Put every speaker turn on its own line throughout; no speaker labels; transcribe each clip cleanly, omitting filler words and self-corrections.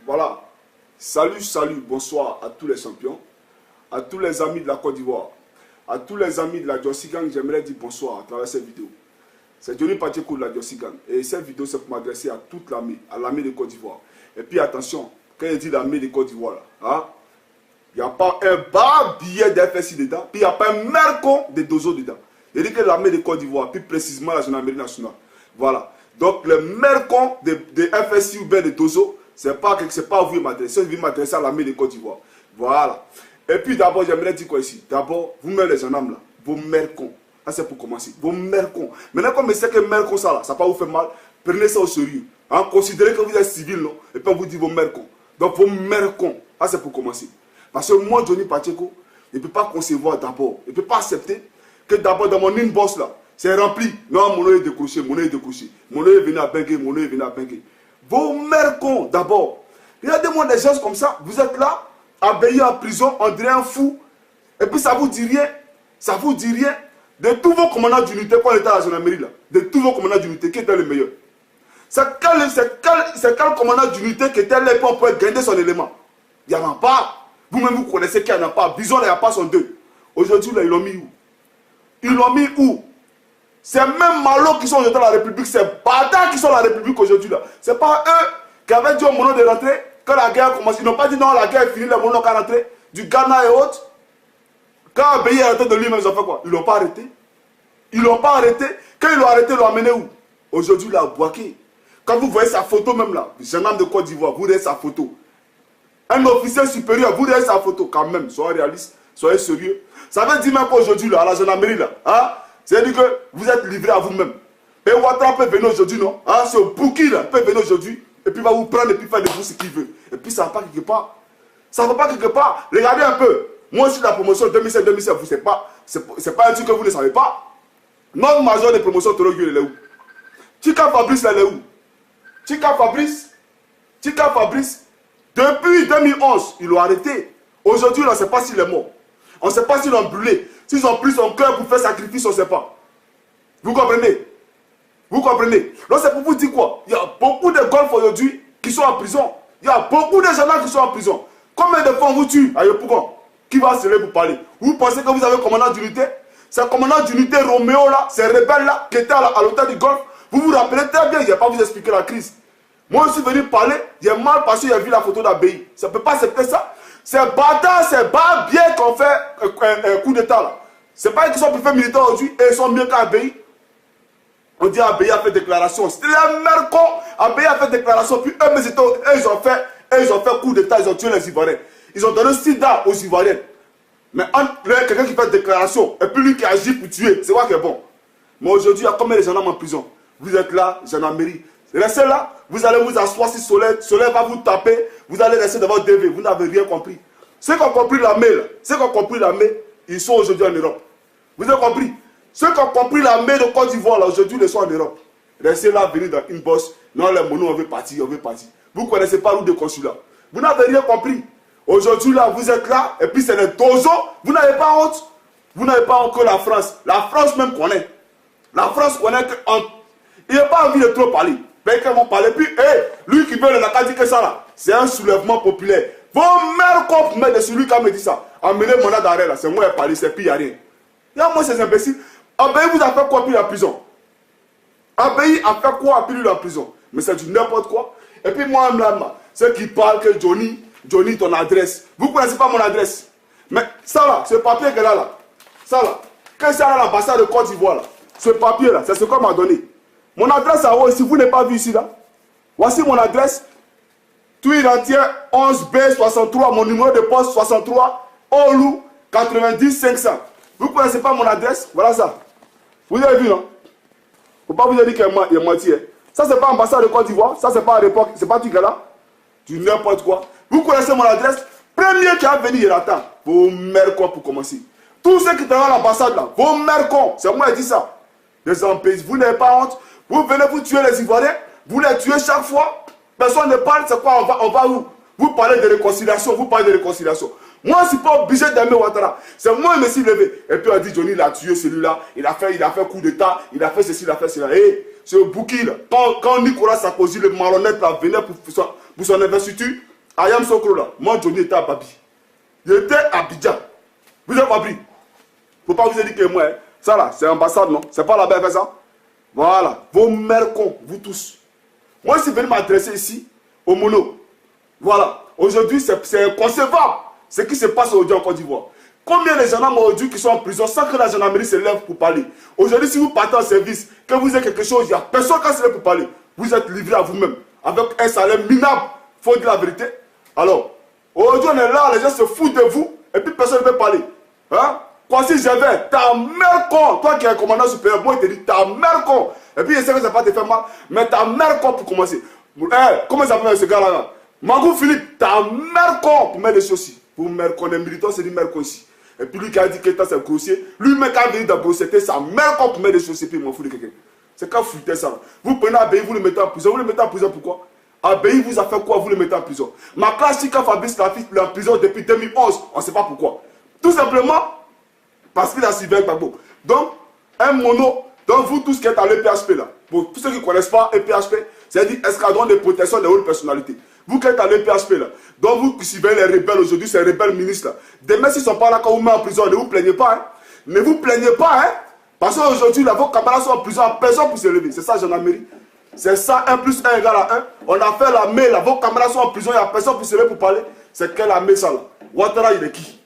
Voilà. Salut, salut, bonsoir à tous les champions, à tous les amis de la Côte d'Ivoire, à tous les amis de la Diossi Gang. J'aimerais dire bonsoir à travers cette vidéo. C'est Johnny Pacheco de la Diossi Gang. Et cette vidéo, c'est pour m'adresser à toute l'armée, à l'armée de Côte d'Ivoire. Et puis attention, quand je dis l'armée de Côte d'Ivoire, il n'y a pas un bas billet d'FSI dedans, puis il n'y a pas un mercon de Dozo dedans. Je dis que l'armée de Côte d'Ivoire, plus précisément la gendarmerie nationale. Voilà. Donc le mercon de FSI ou bien de Dozo, c'est pas à vous m'adresser, je vais m'adresser à l'armée de Côte d'Ivoire. Voilà. Et puis d'abord, j'aimerais dire quoi ici? D'abord, vous-même les gendarmes là, vos mercons. Ça c'est pour commencer. Vos mercons. Maintenant, comme je sais que mercons ça là, ça va pas vous faire mal, prenez ça au sérieux. Considérez que vous êtes civil, non? Et puis on vous dit vos mercons. Donc vos mercons. Ça c'est pour commencer. Parce que moi, Johnny Pacheco, je ne peux pas concevoir d'abord. Je ne peux pas accepter que d'abord dans mon inbox là, c'est rempli. Non, mon nom est décroché, mon nom est décroché. Mon nom est venu à Bengue, mon nom est venu à Bengue. Vos mercons d'abord. Regardez-moi des gens comme ça, vous êtes là, abbayés en prison, on dirait un fou. Et puis ça vous dit rien. Ça vous dit rien. De tous vos commandants d'unité, quand on était à la gendarmerie là, de tous vos commandants d'unité, qui était le meilleur? C'est quel commandant d'unité qui était là pour pouvoir gagner son élément? Il n'y en a pas. Vous-même, vous connaissez qu'il n'y en a pas. Bison, là, il n'y a pas son deux. Aujourd'hui, là, ils l'ont mis où? Ils l'ont mis où? C'est même Malo qui sont dans la République. C'est Bada qui sont dans la République aujourd'hui, là. C'est pas eux qui avaient dit au moment de rentrer, quand la guerre a commencé. Ils n'ont pas dit non, la guerre est finie, le monde n'a rentré. Du Ghana et autres. Quand Abéi est rentré de lui-même, ils ont fait quoi? Ils ne l'ont pas arrêté. Ils ne l'ont pas arrêté. Quand ils l'ont arrêté, ils l'ont amené où? Aujourd'hui, là, à Bouaké. Quand vous voyez sa photo même là, gendarme de Côte d'Ivoire, vous voyez sa photo. Un officier supérieur, vous voyez sa photo quand même, soyez réaliste, soyez sérieux. Ça veut dire même qu'aujourd'hui, là, à la gendarmerie, là, c'est-à-dire que vous êtes livré à vous-même. Et Ouattara peut venir aujourd'hui, non? Ce Bouki, là, peut venir aujourd'hui, et puis va vous prendre et puis faire de vous ce qu'il veut. Et puis ça ne va pas quelque part. Ça ne va pas quelque part. Regardez un peu. Moi aussi, la promotion 2007-2007, vous c'est pas un truc que vous ne savez pas. Notre major de promotion Toroguel, elle est où? Tika Fabrice, elle est où? Tika Fabrice, depuis 2011, ils l'ont arrêté. Aujourd'hui, on ne sait pas s'il est mort. On ne sait pas s'ils l'ont brûlé. S'ils ont pris son cœur pour faire sacrifice, on ne sait pas. Vous comprenez? Vous comprenez? Donc c'est pour vous dire quoi? Il y a beaucoup de golfs aujourd'hui qui sont en prison. Il y a beaucoup de gens qui sont en prison. Combien de fois on vous tue à Yopougon? Qui va se lever pour parler? Vous pensez que vous avez un commandant d'unité? C'est un commandant d'unité Roméo là, c'est rebelle là, qui était à l'hôtel du Golfe. Vous vous rappelez très bien, il n'y a pas vous expliquer la crise. Moi, je suis venu parler, j'ai mal parce que j'ai vu la photo d'Abéi. Ça ne peut pas accepter ça. C'est bâtard, c'est pas bien qu'on fait un coup d'état là. C'est pas qu'ils sont plus fait militaires aujourd'hui et ils sont mieux qu'Abéi. On dit Abéi a fait déclaration. C'était la mercon. Abéi a fait déclaration, puis eux, ils ont fait coup d'état, ils ont tué les Ivoiriens. Ils ont donné sida aux Ivoiriens. Mais quelqu'un qui fait déclaration, et puis lui qui agit pour tuer, c'est quoi qui est bon? Mais aujourd'hui, il y a combien de gendarmes en prison? Vous êtes là, gendarmerie. Restez là, vous allez vous asseoir si soleil va vous taper, vous allez rester devant DV, vous n'avez rien compris. Ceux qui ont compris l'armée, ils sont aujourd'hui en Europe. Vous avez compris? Ceux qui ont compris l'armée de Côte d'Ivoire, aujourd'hui, ils sont en Europe. Restez là, venez dans une bosse. Non, les monos, on veut partir, on veut partir. Vous ne connaissez pas l'où de consulat. Vous n'avez rien compris. Aujourd'hui, là, vous êtes là, et puis c'est les dozos. Vous n'avez pas honte. Vous n'avez pas encore la France. La France même connaît. La France connaît qu'il n'a pas envie de trop parler. Mais qu'ils vont parler. Puis, lui qui veut le Naka dit que ça là, c'est un soulèvement populaire. Vos mères comptent, mais de celui qui a me dit ça. Amenez mon d'arrêt là, c'est moi qui ai parlé, c'est puis il n'y a rien. Et moi, ces imbéciles. Abéi vous a fait quoi puis la prison? Abéi a fait quoi puis la prison? Mais c'est du n'importe quoi. Et puis moi, ceux qui parlent que Johnny, ton adresse. Vous ne connaissez pas mon adresse. Mais ça là, ce papier que là, ça là, que c'est à l'ambassade de Côte d'Ivoire là, ce papier là, c'est ce qu'on m'a donné. Mon adresse à haut, si vous n'avez pas vu ici là, voici mon adresse. Tuile entière 11B63, mon numéro de poste 63, Olou 90 500. Vous ne connaissez pas mon adresse? Voilà ça. Vous avez vu non? Il ne faut pas vous dire qu'il y a moitié. Ça c'est pas ambassade de Côte d'Ivoire, ça c'est pas à l'époque, c'est pas tout là. Du n'importe quoi. Vous connaissez mon adresse? Premier qui a venu, il attend. Vos mercons pour commencer. Tous ceux qui travaillent à l'ambassade là, vos mercons, c'est moi qui dis ça. Les empêches, vous n'avez pas honte. Vous venez vous tuer les Ivoiriens, vous les tuez chaque fois. Personne ne parle, c'est quoi? On va où? Vous parlez de réconciliation, vous parlez de réconciliation. Moi, je ne suis pas obligé d'aimer Ouattara. C'est moi qui me suis levé. Et puis on a dit, Johnny, il a tué celui-là, il a fait coup d'état, il a fait ceci, il a fait cela. Ce Bouki là, quand Nicolas Sarkozy, le malhonnête là, venait pour son investiture, Ayam Sokro là, moi Johnny était à Babi. Il était à Abidjan. Vous avez compris? Faut pas vous dire que moi, ça là, c'est l'ambassade, non? C'est pas là-bas fait ça? Voilà. Vos mères cons, vous tous. Moi, je suis venu m'adresser ici, au Mono. Voilà. Aujourd'hui, c'est inconcevable ce qui se passe aujourd'hui en Côte d'Ivoire. Combien de gendarmes aujourd'hui qui sont en prison sans que la gendarmerie se lève pour parler? Aujourd'hui, si vous partez en service, que vous ayez quelque chose, il n'y a personne qui se lève pour parler. Vous êtes livré à vous-même, avec un salaire minable. Il faut dire la vérité. Alors, aujourd'hui, on est là, les gens se foutent de vous, et puis personne ne veut parler. Hein? Quoi si j'avais ta mère con, toi qui es un commandant supérieur, moi je te dis ta mère con. Et puis je sais que ça va pas te faire mal, mais ta mère con pour commencer. Comment ça s'appelle ce gars-là? Mangou Philippe, ta mère con pour mettre les choses ici. Pour mère con, les militants, c'est dit mère con ici. Et puis lui qui a dit que c'est grossier, lui-même qui a venu dans c'était sa mère con pour mettre les choses ici, puis il m'en fout de quelqu'un. C'est quand foutez ça. Vous prenez Abbaye, vous le mettez en prison. Vous le mettez en prison pourquoi? Abbaye vous a fait quoi? Vous le mettez en prison. Ma classe, quand Fabrice Lafitte est en prison depuis 2011, on ne sait pas pourquoi. Tout simplement parce qu'il a suivi un Gbagbo. Donc, un mono, donc vous tous qui êtes à l'EPHP là, pour tous ceux qui ne connaissent pas EPHP, c'est-à-dire Escadron de protection des hautes personnalités. Vous qui êtes à l'EPHP là, donc vous qui suivez les rebelles aujourd'hui, ces rebelles ministres là, demain s'ils ne sont pas là quand vous mettez en prison, ne vous plaignez pas, hein. Ne vous plaignez pas, hein. Parce qu'aujourd'hui, vos camarades sont en prison, personne pour se lever. C'est ça, gendarmerie. C'est ça, 1 plus 1 égale à 1. On a fait la main là, vos camarades sont en prison, il n'y a personne pour se lever pour parler. C'est quelle la main ça là? Ouattara, il est qui?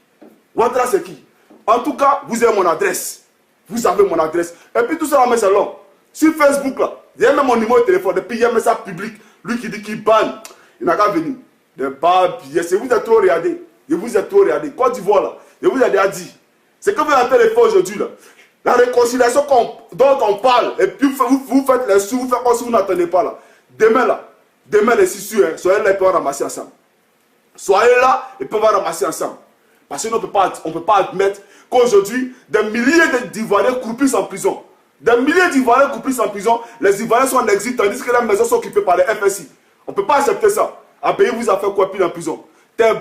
Ouattara, c'est qui? En tout cas, vous avez mon adresse. Vous avez mon adresse. Et puis tout ça, là, c'est long. Sur Facebook, là, il y a même mon numéro de téléphone. Depuis, il y a même ça public. Lui qui dit qu'il banne. Il n'a qu'à venir. Des babies. C'est vous êtes trop regardé. Et vous êtes trop regardé. Côte d'Ivoire, là. Et vous avez déjà dit. C'est que vous avez fait l'effort aujourd'hui, là. La réconciliation dont on parle. Et puis vous faites les sous. Vous faites comme si vous n'attendez pas, là. Demain, là. Demain, les 6 hein, soyez là et puis on va ramasser ensemble. Soyez là et puis on va ramasser ensemble. Parce qu'on ne peut pas admettre qu'aujourd'hui, des milliers d'Ivoiriens croupissent en prison. Des milliers d'Ivoiriens croupissent en prison. Les Ivoiriens sont en exil tandis que les maisons sont occupées par les FSI. On ne peut pas accepter ça. Abbaye vous a fait quoi puis en prison? Des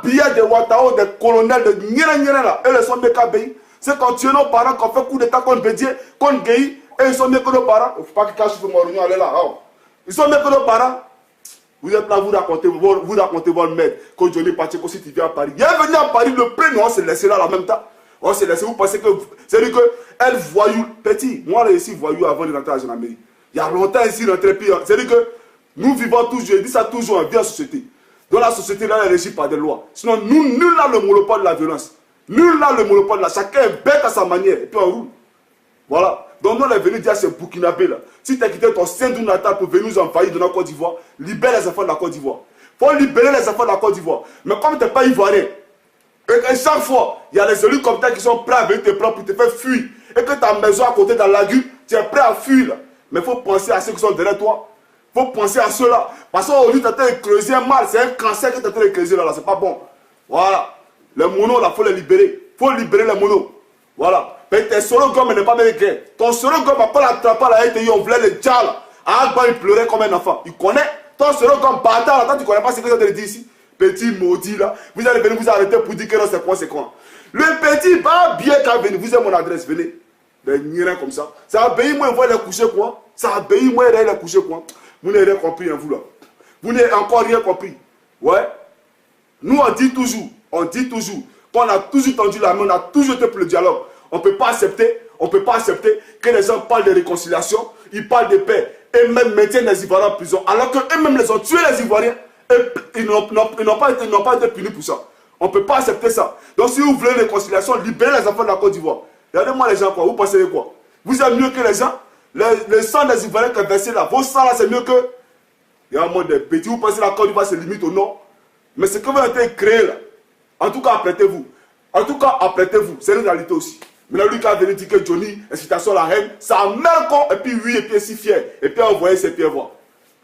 billets de Ouattao, des colonels de Nyera là. Eux, ils sont mieux qu'Abbaye. C'est quand tu es nos parents, qu'on fait coup d'état contre Bédier, contre Gueye, et ils sont mieux que nos parents. Il ne faut pas qu'ils cachent sur mon réunion, allez là. Oh. Ils sont mieux que nos parents. Vous êtes là, vous racontez votre maître. Quand Johnny Pacheco aussi, tu viens à Paris. Il est venu à Paris, le premier, on s'est laissé là en même temps. On s'est laissé, vous pensez que. C'est-à-dire qu'elle voyou, petit, moi, là, ici, voyou avant de rentrer à la gendarmerie. Il y a longtemps ici, rentrer pire. C'est-à-dire que nous vivons toujours, je dis ça toujours, en vie en société. Dans la société, là, elle est régie par des lois. Sinon, nul n'a le monopole de la violence. Nul n'a le monopole de la. Chacun est bête à sa manière. Et puis on roule. Voilà. Donc nous on est venu dire à ces Burkinabés là, si tu as quitté ton sein du natal pour venir nous envahir de la Côte d'Ivoire, libère les enfants de la Côte d'Ivoire. Il faut libérer les enfants de la Côte d'Ivoire. Mais comme tu n'es pas ivoirien, et que chaque fois, il y a les hélicoptères qui sont prêts à venir te prendre pour te faire fuir, et que ta maison à côté dans la lagune, tu es prêt à fuir là. Mais il faut penser à ceux qui sont derrière toi. Il faut penser à ceux-là. Parce qu'aujourd'hui, tu es en train de creuser un mal, c'est un cancer que tu es en train de creuser là, c'est pas bon. Voilà. Les monos là, il faut les libérer. Il faut libérer les monos. Voilà. Mais tes solo gomme n'est pas américain. Ton solo gomme n'a pas l'attrapé à la RTI, on voulait le diable. Agba, il pleurait comme un enfant. Il connaît. Ton solo gomme bâtard, là, toi tu connais pas ce que je te dis ici. Petit maudit là. Vous allez venir vous arrêter pour dire que non, c'est quoi, c'est quoi. Le petit va bien qu'à venir. Vous avez mon adresse, venez. Des nirins comme ça. Ça a obéi, moi, il va les coucher quoi. Ça a obéi, moi, il va les coucher quoi. Vous n'avez rien compris, hein, vous là. Vous n'avez encore rien compris. Ouais. Nous, on dit toujours qu'on a toujours tendu la main, on a toujours été pour le dialogue. On ne peut pas accepter que les gens parlent de réconciliation, ils parlent de paix, et même maintiennent les Ivoiriens en prison, alors qu'eux-mêmes les ont tués les Ivoiriens, et ils n'ont pas été punis pour ça. On ne peut pas accepter ça. Donc si vous voulez une réconciliation, libérez les enfants de la Côte d'Ivoire. Regardez-moi les gens, quoi. Vous pensez quoi? Vous êtes mieux que les gens? Le sang des Ivoiriens qui est versé là, vos sangs là, c'est mieux que... Il y a un monde de petits, vous pensez que la Côte d'Ivoire se limite au nord? Mais ce que vous avez créé là, en tout cas, apprêtez-vous. C'est une réalité aussi. Maintenant, lui qui a venu dire que Johnny, incitation à la haine, ça mère con, et puis oui, et puis si fier, et puis envoyer ses pieds voir.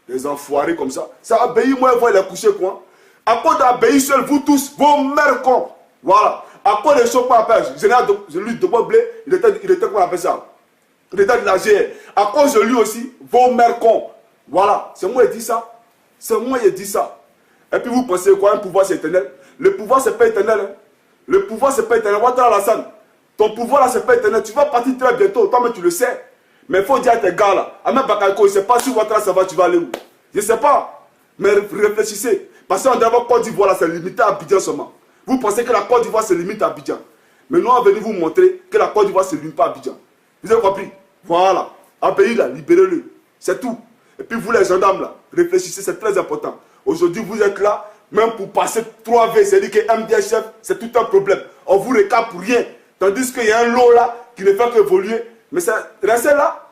Les enfoirés comme ça. Ça a obéi, moi, il a couché quoi. À quoi d'obéir seul, vous tous, vos mères cons. Voilà. À quoi les choses qu'on appelle, je lui de blé, il était comment on appelle ça? Il était de la GR. À quoi je lui aussi, vos mères cons. Voilà. C'est moi qui ai dit ça. C'est moi qui ai dit ça. Et puis vous pensez quoi, un pouvoir c'est éternel? Le pouvoir c'est pas éternel. Hein? Le pouvoir c'est pas éternel. Ouattara Alassane, ton pouvoir là c'est pas éternel. Tu vas partir très bientôt, toi-même tu le sais. Mais il faut dire à tes gars là, Ahmed Bakayoko, il ne sait pas si Ouattara ça va, tu vas aller où? Je ne sais pas. Mais réfléchissez. Parce qu'en devant Côte d'Ivoire, là, c'est limité à Abidjan seulement. Vous pensez que la Côte d'Ivoire se limite à Abidjan. Mais nous, on est venu vous montrer que la Côte d'Ivoire ne se limite pas à Abidjan. Vous avez compris? Voilà. Abbaye là, libérez-le. C'est tout. Et puis vous, les gendarmes là, réfléchissez, c'est très important. Aujourd'hui, vous êtes là, même pour passer 3V, c'est-à-dire que MDHF, c'est tout un problème. On vous récap pour rien. Tandis qu'il y a un lot là qui ne fait qu'évoluer. Mais restez là.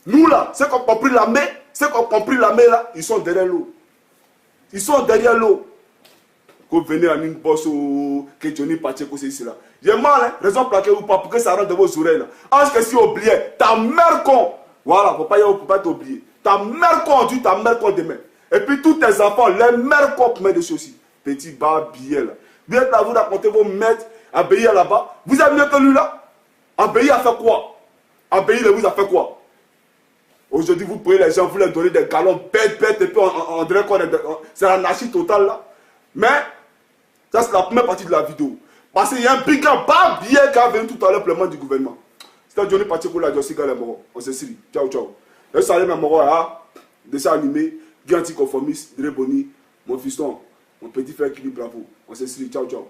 Nous là, ceux qui ont compris la main, là, ils sont derrière l'eau. Ils sont derrière l'eau. Que vous venez à une bosse ou que Johnny Pacheco, c'est ici là. J'ai mal, hein, raison plaquée ou pas, pour que ça rentre dans vos oreilles là. Ange que si oublié, ta mère con. Voilà, faut pas t'oublier. Ta mère con, tu ta mère con demain. Et puis tous tes enfants, les mères con pour mettre dessus aussi. Petit bas billet là. Bien là, vous racontez vos maîtres, Abbaye là-bas. Vous avez mieux que lui là. Abbaye a fait quoi? Abbaye vous a fait quoi? Aujourd'hui, vous prenez les gens, vous leur donnez des galons bêtes, et puis on dirait qu'on est. C'est l'anarchie totale là. Mais, ça c'est la première partie de la vidéo. Parce qu'il y a un brigand pas bien qui a venu tout à l'heure pleinement du gouvernement. C'était Johnny Pacheco là, Jossi Galemoro. On se srie. Ciao, ciao. Je salue ma moro, dessin animé, guy anticonformiste, Dre Boni, mon fiston, mon petit frère Kili Bravo. On se srie. Ciao, ciao.